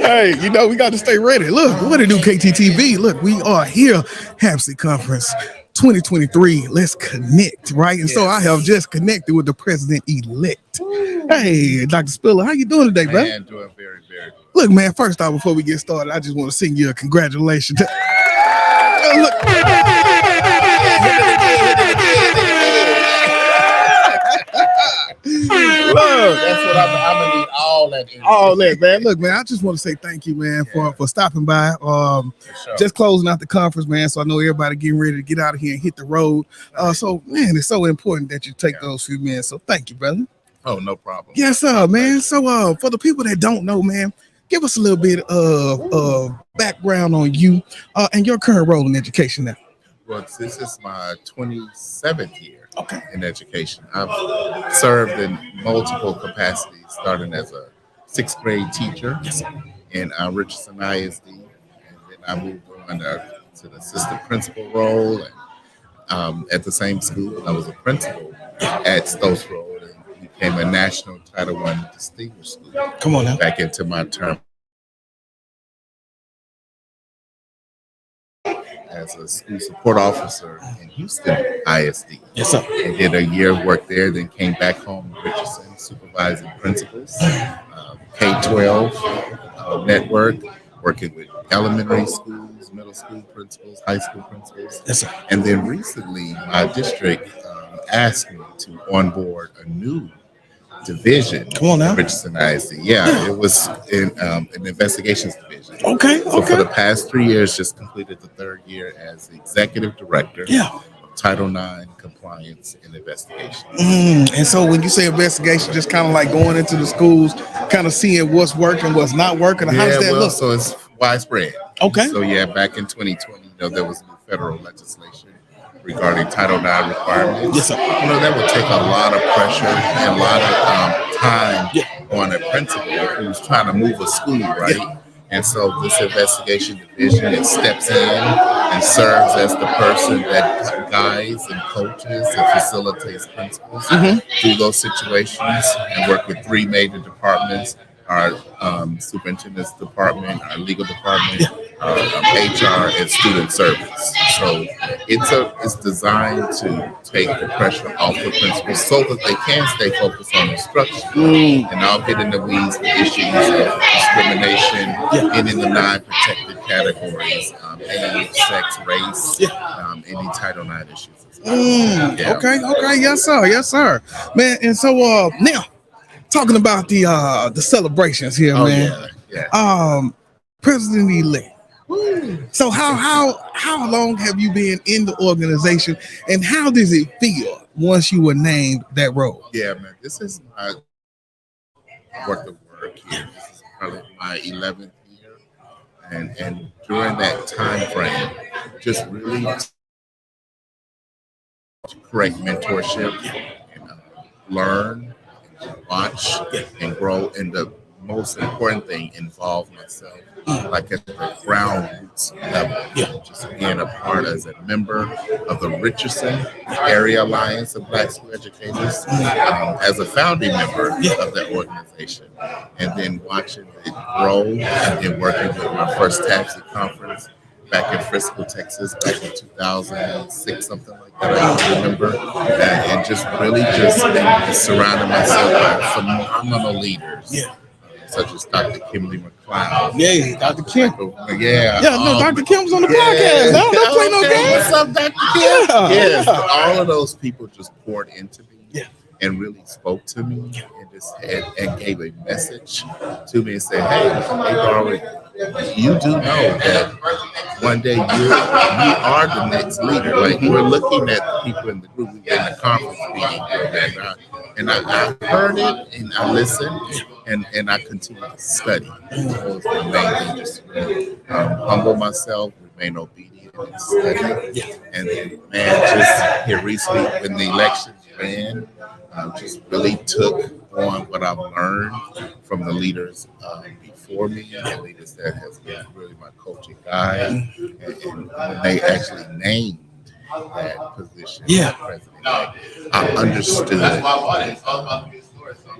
Hey, we got to stay ready. Look, what it do, KTTV? Look, we are here, HAABSE Conference 2023. Let's connect, right? And so I have just connected with the president-elect. Hey, Dr. Spiller, how you doing today, brother? Man, doing very, very good. Look, man, first off, before we get started, I just want to sing you a congratulations. Look. Look, that's what I'm gonna need all that. All that, man. Look, man, I just want to say thank you, man, for stopping by. Sure. Just closing out the conference, man. So I know everybody getting ready to get out of here and hit the road. So, man, it's so important that you take those few minutes. So thank you, brother. Oh, no problem. Yes, sir, man. So for the people that don't know, man, give us a little bit of background on you and your current role in education now. Well, this is my 27th year in education. I've served in multiple capacities, starting as a sixth grade teacher in Richardson ISD, and then I moved on to the assistant principal role. And at the same school, I was a principal at Stokes Road and became a national Title I distinguished school. Come on now. Back into my term as a school support officer in Houston ISD. Yes, sir. I did a year of work there, then came back home to Richardson, supervising principals, K-12 network, working with elementary schools, middle school principals, high school principals. Yes, sir. And then recently, my district asked me to onboard a new division. Come on now. Richardson ISD. Yeah, it was in an investigations division. Okay. So for the past 3 years, just completed the third year as the executive director. Of Title IX compliance and investigation. And so when you say investigation, just kind of like going into the schools, kind of seeing what's working, what's not working. How does that look? So it's widespread. Okay. So back in 2020, there was new federal legislation regarding Title IX requirements. Yes, sir. That would take a lot of pressure and a lot of time on a principal who's trying to move a school, right? Yeah. And so this investigation division, it steps in and serves as the person that guides and coaches and facilitates principals through those situations, and work with three major departments: our superintendent's department, our legal department, HR, and student service. So it's designed to take the pressure off the principals so that they can stay focused on instruction. And I'll get in the weeds with issues of discrimination and in the non-protected categories, age, sex, race, any Title IX issues. Okay, yes, sir, man. And so now, talking about the celebrations here, man. President-elect. So how long have you been in the organization, and how does it feel once you were named that role? Yeah, man. This is my work here. This is probably my 11th year, and during that time frame, just really correct mentorship and learn, and watch, and grow. And the most important thing, involve myself, like at the ground roots level. Just being a part as a member of the Richardson Area Alliance of Black School Educators, as a founding member of that organization, and then watching it grow, and then working with my first TABSE conference back in Frisco, Texas, back in 2006, something like that, I remember. And just really surrounding myself by phenomenal leaders. Such as Dr. Kimberly McLeod. Yeah, Dr. Kim. Dr. Kim's on the podcast. Don't play no games. What's up, Dr. Kim? Yes, all of those people just poured into me and really spoke to me and gave a message to me and said, hey, Darwin, you do know that one day you are the next leader. Like, we're looking at the people in the group in the conference meeting, and I heard it and I listened. And I continue to study. That was my main thing, just to humble myself, remain obedient, and study. And then, man, just here recently when the elections ran, just really took on what I've learned from the leaders before me, and leaders that has been really my coaching guide. And when they actually named that position, president, I understood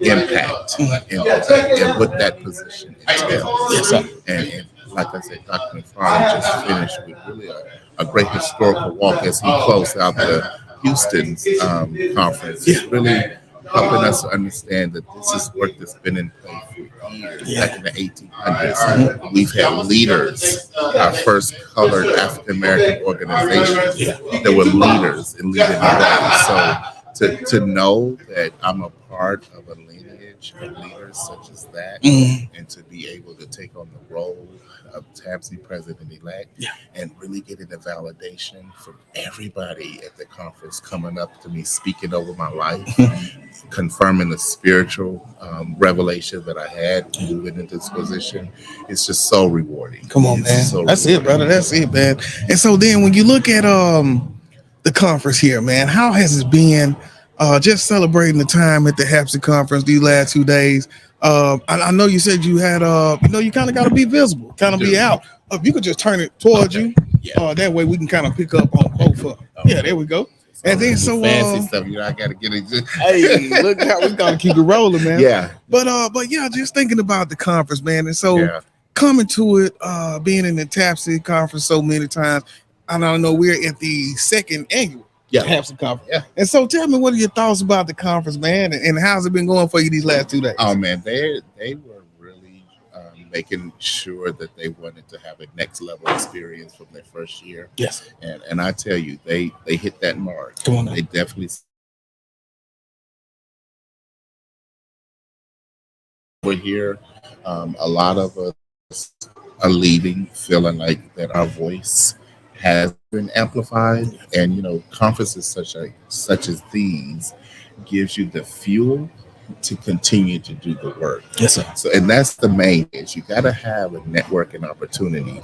impact and what that position entails. Yes, sir. And like I said, Dr. McFarland just finished with really a great historical walk as he closed out the Houston conference. It's really helping us to understand that this is work that's been in play for years. Back in the 1800s, we've had leaders, our first colored African American organization that were leaders and leading the way. So to know that I'm a part of a lineage of leaders such as that, and to be able to take on the role of TABSE president-elect and really getting the validation from everybody at the conference coming up to me, speaking over my life, confirming the spiritual revelation that I had moving into this position. It's just so rewarding. Come on, man. That's it, brother. That's it, man. And so then when you look at the conference here, man, how has it been just celebrating the time at the HAABSE conference these last 2 days? I know you said you had you kind of got to be visible, kind of be out. If you could just turn it towards you, that way we can kind of pick up on both of them. Yeah, there we go. And then so fancy stuff, I gotta get it. Hey, look how we gotta keep it rolling, man. Yeah. But yeah, just thinking about the conference, man. And so coming to it, being in the TABSE conference so many times, and I know we're at the second annual HAABSE conference. Yeah. And so tell me, what are your thoughts about the conference, man? And how's it been going for you these last 2 days? Oh man, they were really making sure that they wanted to have a next level experience from their first year. Yes. And I tell you, they hit that mark. Come on now. They definitely over here. A lot of us are leaving feeling like that our voice has been amplified, and conferences such as these gives you the fuel to continue to do the work. Yes, sir. So, and that's the main is you got to have a networking opportunity,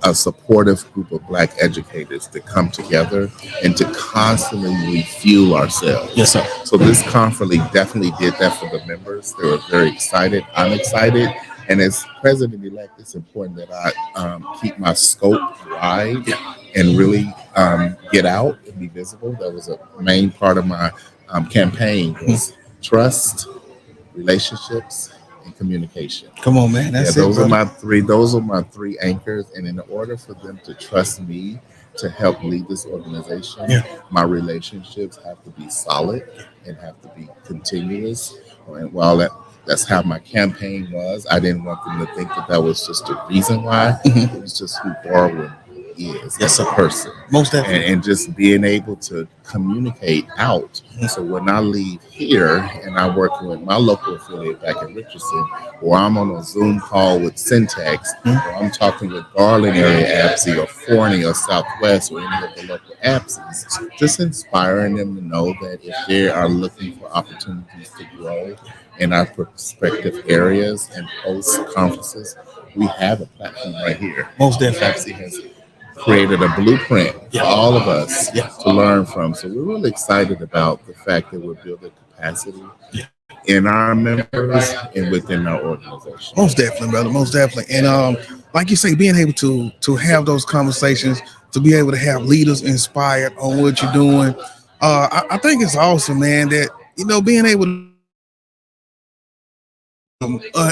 a supportive group of Black educators to come together and to constantly refuel ourselves. Yes, sir. So this conference definitely did that for the members. They were very excited. I'm excited. And as president-elect, it's important that I keep my scope wide and really get out and be visible. That was a main part of my campaign was trust, relationships, and communication. Come on, man. That's those are my three. Those are my three anchors. And in order for them to trust me to help lead this organization, my relationships have to be solid and have to be continuous. And while that's how my campaign was, I didn't want them to think that was just a reason why. It was just who Darwin is as a person. Most definitely. And just being able to communicate out. So when I leave here and I'm working with my local affiliate back in Richardson, or I'm on a Zoom call with Syntax, or I'm talking with Garland area ABSE or Forney or Southwest or any of the local ABSEs, just inspiring them to know that if they are looking for opportunities to grow in our prospective areas and host conferences, we have a platform right here. Most definitely. ABSE has created a blueprint for all of us to learn from. So we're really excited about the fact that we're building capacity in our members and within our organization. Most definitely, brother. Most definitely. And like you say, being able to have those conversations, to be able to have leaders inspired on what you're doing, I think it's awesome, man, that, being able to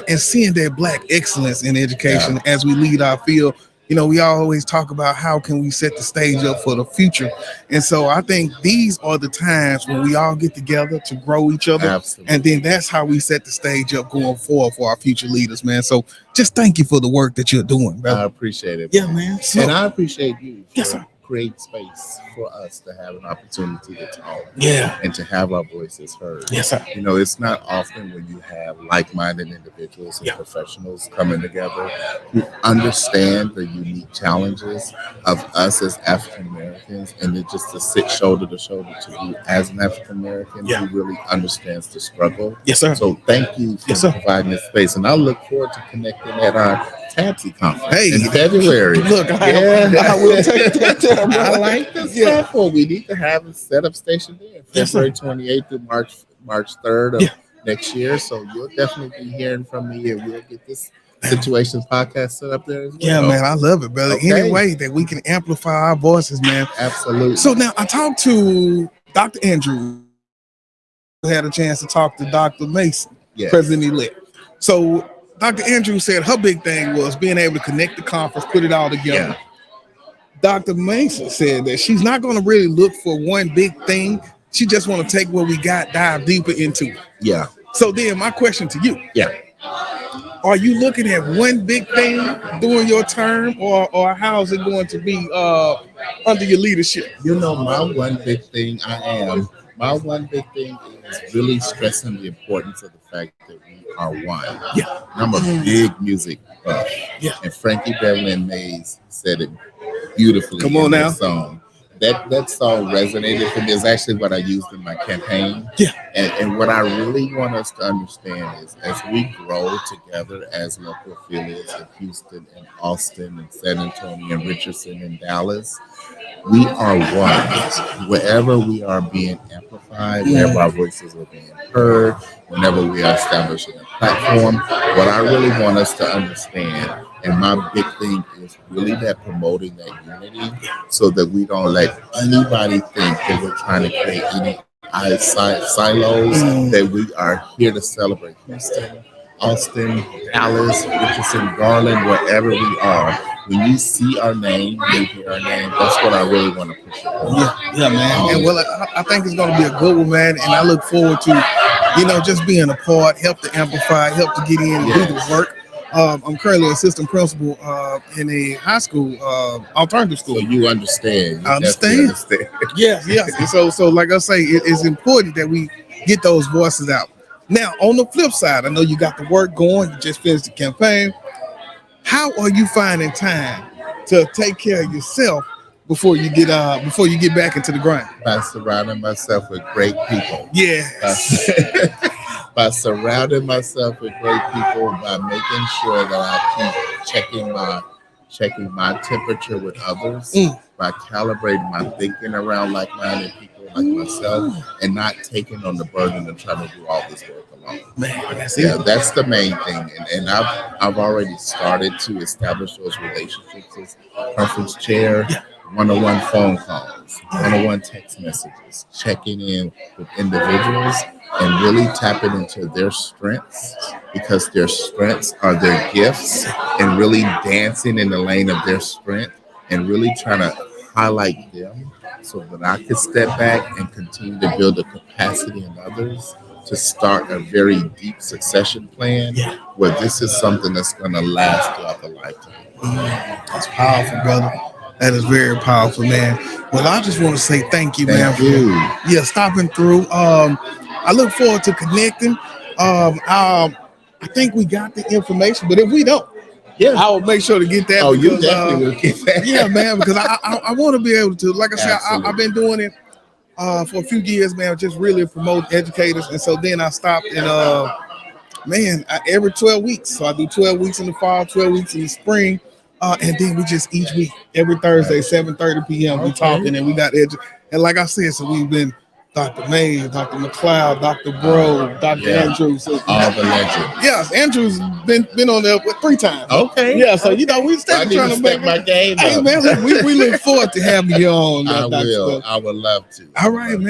and seeing that Black excellence in education as we lead our field. We always talk about how can we set the stage up for the future. And so I think these are the times when we all get together to grow each other. Absolutely. And then that's how we set the stage up going forward for our future leaders, man. So just thank you for the work that you're doing, brother. I appreciate it. Yeah, man. So, and I appreciate you Yes, for sir. creating space for us to have an opportunity to talk. Yeah. And to have our voices heard. Yes, sir. It's not often when you have like-minded individuals and professionals coming together who understand the unique challenges of us as African Americans, and then just to sit shoulder to shoulder to you as an African American who really understands the struggle. Yes, sir. So thank you for providing this space, and I look forward to connecting at our TABSE conference in February. Look, I will take that. I like this stuff. Well, we need to have a setup station there February 28th to March 3rd of next year. So you'll definitely be hearing from me, and we'll get this Situations podcast set up there as well. Yeah, man, I love it, brother. Okay. Any way that we can amplify our voices, man. Absolutely. So now I talked to Dr. Andrew. Had a chance to talk to Dr. Mason. Yes. President-elect. So Dr. Andrews said her big thing was being able to connect the conference, put it all together. Yeah. Dr. Mason said that she's not going to really look for one big thing. She just want to take what we got, dive deeper into it. Yeah. So then my question to you, Yeah. are you looking at one big thing during your term, or how is it going to be under your leadership? You know, my one big thing is really stressing the importance of the fact that we are one. Yeah. I'm a big music buff. Yeah. And Frankie Beverly Mays said it beautifully Come on in now. that song. That song resonated for me. It's actually what I used in my campaign. Yeah. And what I really want us to understand is as we grow together as local affiliates in Houston and Austin and San Antonio and Richardson and Dallas, we are one. Wherever we are being amplified, wherever our voices are being heard, whenever we are establishing a platform, what I really want us to understand, and my big thing is really that promoting that unity so that we don't let anybody think that we're trying to create any silos, that we are here to celebrate Houston, Austin, Dallas, Richardson, Garland, wherever we are. When you see our name, you hear our name, that's what I really want to push it on. Yeah, man. And well, I think it's going to be a good one, man. And I look forward to, just being a part, help to amplify, help to get in and do the work. I'm currently assistant principal in a high school, alternative school. So you understand. I understand. Yes. And so like I say, it's important that we get those voices out. Now, on the flip side, I know you got the work going. You just finished the campaign. How are you finding time to take care of yourself before you get back into the grind? By surrounding myself with great people. Yes. By surrounding myself with great people, by making sure that I keep checking my temperature with others, by calibrating my thinking around like-minded people like myself, and not taking on the burden of trying to do all this work alone. Man, that's the main thing, and I've already started to establish those relationships as conference chair. One-on-one phone calls, one-on-one text messages, checking in with individuals and really tapping into their strengths, because their strengths are their gifts, and really dancing in the lane of their strength and really trying to highlight them so that I can step back and continue to build a capacity in others to start a very deep succession plan where this is something that's going to last throughout the lifetime. That's powerful, brother. That is very powerful, man. Well, I just want to say thank you, man, for stopping through. I look forward to connecting. I think we got the information, but if we don't, I will make sure to get that. Oh, you definitely will get that. Yeah, man, because I want to be able to, like I said, I've been doing it for a few years, man, just really promote educators. And so then I stopped and, every 12 weeks. So I do 12 weeks in the fall, 12 weeks in the spring. And then we just each week, every Thursday, 7:30 p.m. we talking, and we got and like I said, so we've been Dr. Mays, Dr. McLeod, Dr. Bro, Dr. Andrews. So, all the legends. Yes, Andrews been on there 3 times. Okay. Yeah, so we still trying to make my game up. Hey man, we look forward to having you on. I will. I would love to. All right, man.